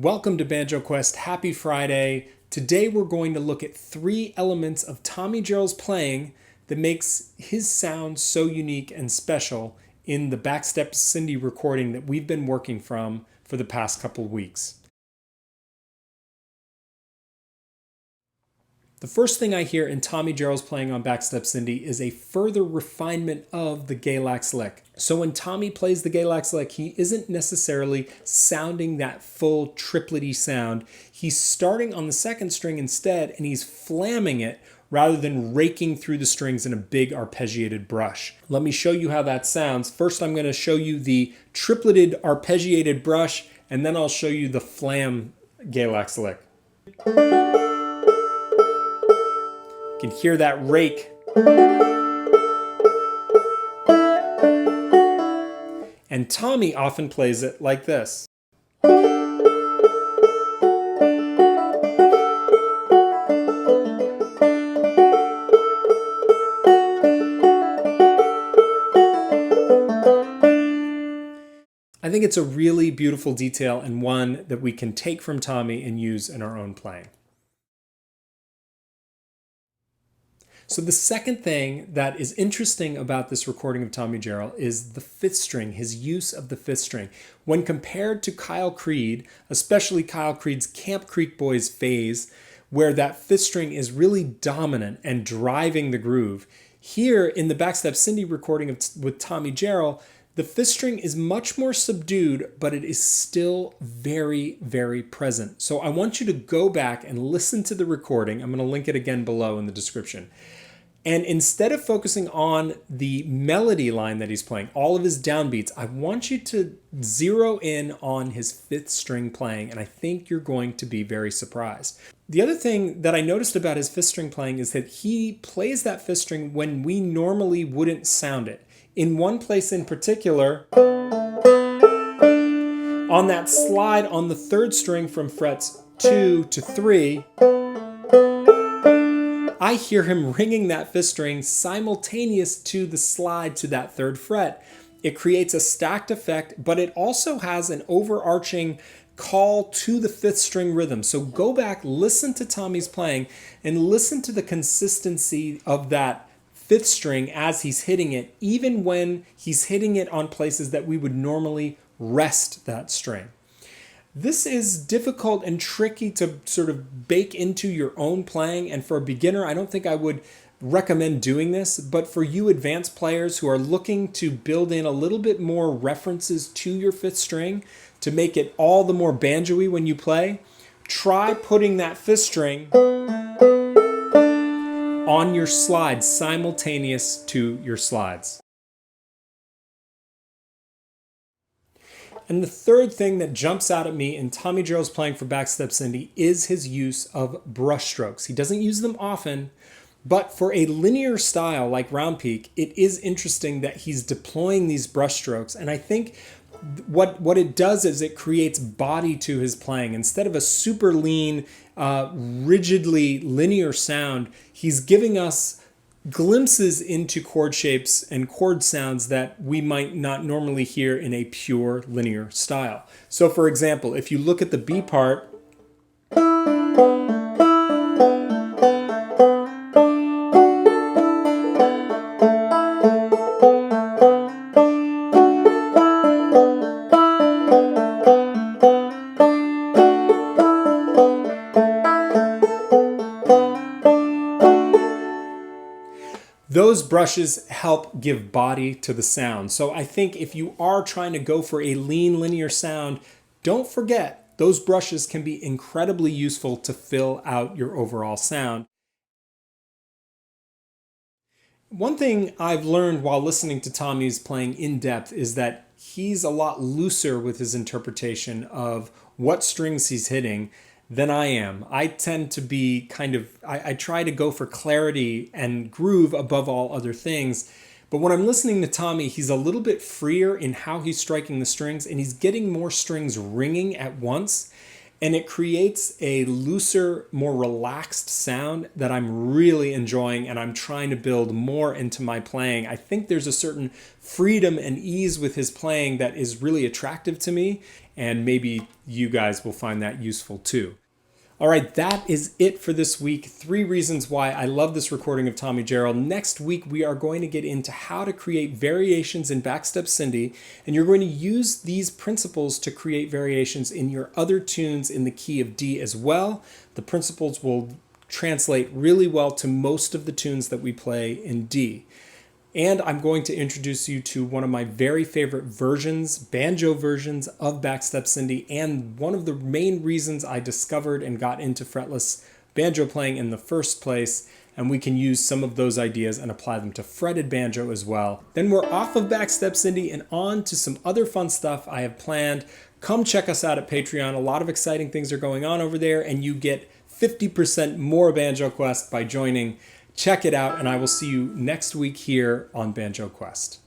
Welcome to Banjo Quest. Happy Friday. Today we're going to look at 3 elements of Tommy Jarrell's playing that makes his sound so unique and special in the Backstep Cindy recording that we've been working from for the past couple of weeks. The first thing I hear in Tommy Jarrell's playing on Backstep Cindy is a further refinement of the Galax lick. So when Tommy plays the Galax lick, he isn't necessarily sounding that full triplety sound. He's starting on the second string instead, and he's flamming it rather than raking through the strings in a big arpeggiated brush. Let me show you how that sounds. First, I'm going to show you the tripleted arpeggiated brush, and then I'll show you the flam Galax lick. You can hear that rake. And Tommy often plays it like this. I think it's a really beautiful detail and one that we can take from Tommy and use in our own playing. So the second thing that is interesting about this recording of Tommy Jarrell is the 5th string, his use of the 5th string. When compared to Kyle Creed, especially Kyle Creed's Camp Creek Boys phase, where that 5th string is really dominant and driving the groove, here in the Backstep Cindy recording with Tommy Jarrell, the 5th string is much more subdued, but it is still very, very present. So I want you to go back and listen to the recording. I'm going to link it again below in the description. And instead of focusing on the melody line that he's playing, all of his downbeats, I want you to zero in on his 5th string playing, and I think you're going to be very surprised. The other thing that I noticed about his 5th string playing is that he plays that 5th string when we normally wouldn't sound it. In one place in particular, on that slide on the 3rd string from frets 2 to 3, I hear him ringing that 5th string simultaneous to the slide to that 3rd fret. It creates a stacked effect, but it also has an overarching call to the 5th string rhythm. So go back, listen to Tommy's playing, and listen to the consistency of that 5th string as he's hitting it, even when he's hitting it on places that we would normally rest that string. This is difficult and tricky to sort of bake into your own playing, and for a beginner, I don't think I would recommend doing this, but for you advanced players who are looking to build in a little bit more references to your 5th string to make it all the more banjo-y when you play, try putting that 5th string on your slides simultaneous to your slides. And the third thing that jumps out at me in Tommy Jarrell's playing for Backstep Cindy is his use of brush strokes. He doesn't use them often, but for a linear style like Round Peak, it is interesting that he's deploying these brush strokes. And I think what it does is it creates body to his playing. Instead of a super lean, rigidly linear sound, he's giving us glimpses into chord shapes and chord sounds that we might not normally hear in a pure linear style. So for example, if you look at the B part, those brushes help give body to the sound. So I think if you are trying to go for a lean linear sound, don't forget those brushes can be incredibly useful to fill out your overall sound. One thing I've learned while listening to Tommy's playing in depth is that he's a lot looser with his interpretation of what strings he's hitting than I am. I tend to be I try to go for clarity and groove above all other things. But when I'm listening to Tommy, he's a little bit freer in how he's striking the strings, and he's getting more strings ringing at once. and it creates a looser, more relaxed sound that I'm really enjoying, and I'm trying to build more into my playing. I think there's a certain freedom and ease with his playing that is really attractive to me, and maybe you guys will find that useful too. All right, that is it for this week. 3 reasons why I love this recording of Tommy Jarrell. Next week, we are going to get into how to create variations in Backstep Cindy, and you're going to use these principles to create variations in your other tunes in the key of D as well. The principles will translate really well to most of the tunes that we play in D. And I'm going to introduce you to one of my very favorite versions, banjo versions of Backstep Cindy, and one of the main reasons I discovered and got into fretless banjo playing in the first place. And we can use some of those ideas and apply them to fretted banjo as well. Then we're off of Backstep Cindy and on to some other fun stuff I have planned. Come check us out at Patreon. A lot of exciting things are going on over there, and you get 50% more Banjo Quest by joining. Check it out, and I will see you next week here on Banjo Quest.